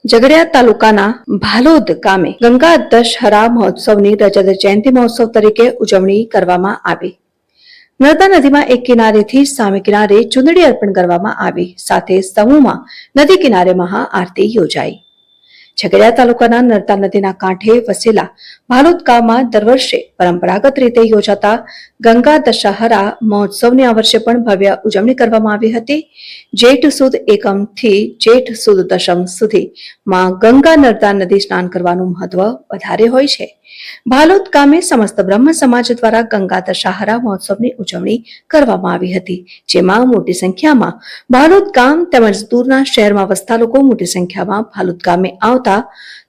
ઝઘડિયા તાલુકાના ભાલોદ ગામે ગંગા દશહરા મહોત્સવની રજત જયંતિ મહોત્સવ તરીકે ઉજવણી કરવામાં આવી। નર્મદા નદીમાં એક કિનારેથી સામે કિનારે ચુંદડી અર્પણ કરવામાં આવી, સાથે સમૂહમાં નદી કિનારે મહાઆરતી યોજાઈ। ઝઘડિયા તાલુકાના નર્મદા નદીના કાંઠે વસેલા ભાલોદ ગામમાં દર વર્ષે પરંપરાગત રીતે યોજાતા ગંગા દશહરા મહોત્સવની આ વર્ષે પણ ભવ્ય ઉજવણી કરવામાં આવી હતી। જેઠ સુદ એકમથી જેઠ સુદ દશમ સુધી માં ગંગા નર્મદા નદી સ્નાન કરવાનું મહત્વ વધારે હોય છે। ભાલોદ ગામે સમસ્ત બ્રહ્મ સમાજ દ્વારા ગંગા દશહરા મહોત્સવની ઉજવણી કરવામાં આવી હતી, જેમાં મોટી સંખ્યામાં ભાલોદ ગામ તેમજ દૂરના શહેરમાં વસતા લોકો મોટી સંખ્યામાં ભાલોદ ગામે આવતા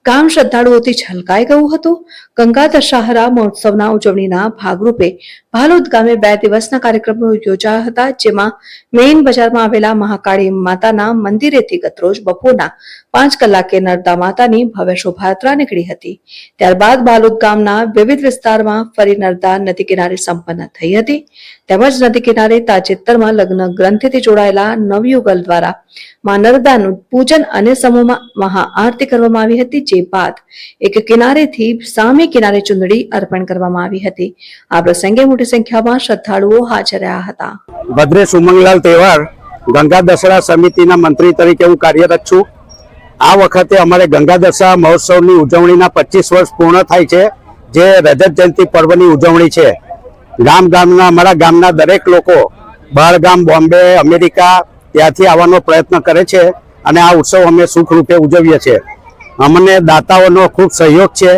ગામ શ્રદ્ધાળુઓથી છલકાઈ ગયું હતું। ગંગા દશહરા મહોત્સવના ઉજવણીના ભાગરૂપે ભાલોદ ગામે 2 દિવસના કાર્યક્રમો યોજાયા હતા, જેમાં મેઇન બજારમાં આવેલા મહાકાળી માતાના મંદિરેથી ગતરોજ બપોરના 5 કલાકે નર્મદા માતાની ભવ્ય શોભાયાત્રા નીકળી હતી। ત્યારબાદ ભાલોદ ગામના વિવિધ વિસ્તારમાં ફરી નર્મદા નદી કિનારે સંપન્ન થઈ હતી, તેમજ નદી કિનારે તાજેતરમાં લગ્ન ગ્રંથિથી જોડાયેલા નવયુગલ દ્વારા માં નર્મદાનું પૂજન અને સમૂહમાં મહાઆરતી કરવામાં આવી હતી। જે બાદ એક કિનારેથી સામે કિનારે ચુંદડી અર્પણ કરવામાં આવી હતી। આ પ્રસંગે મોટી સંખ્યામાં શ્રદ્ધાળુઓ હાજર રહ્યા હતા। ભદ્રેશ ઉમંગલાલ તહેવાર ગંગા દશહરા સમિતિના મંત્રી તરીકે હું કાર્યરત છું। આ વખતે અમારે ગંગા દશહરા મહોત્સવની ઉજવણીના 25 વર્ષ પૂર્ણ થાય છે, જે રજત જયંતિ પર્વની ઉજવણી છે। ગામના અમારા ગામના દરેક લોકો બહાર ગામ, બોમ્બે, અમેરિકા ત્યાંથી આવવાનો પ્રયત્ન કરે છે અને આ ઉત્સવ અમે સુખરૂપે ઉજવીએ છીએ। અમને દાતાઓનો ખૂબ સહયોગ છે।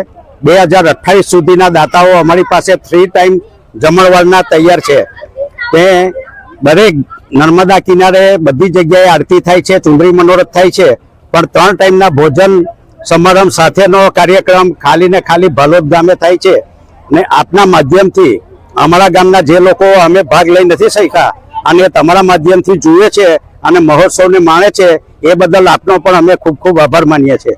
2028 સુધીના દાતાઓ અમારી પાસે 3 ટાઈમ જમણવારના તૈયાર છે। તે દરેક નર્મદા કિનારે બધી જગ્યાએ આરતી થાય છે, ચુંદડી મનોરથ થાય છે, પણ 3 ટાઈમના ભોજન સમારંભ સાથેનો કાર્યક્રમ ખાલી ને ખાલી ભાલોદ ગામે થાય છે। ને આપના માધ્યમથી અમારા ગામના જે લોકો અમે ભાગ લઈ નથી શક્યા અને તમારા માધ્યમથી જુએ છે અને મહોત્સવને માણે છે, એ બદલ આપનો પણ અમે ખૂબ ખૂબ આભાર માનીએ છીએ।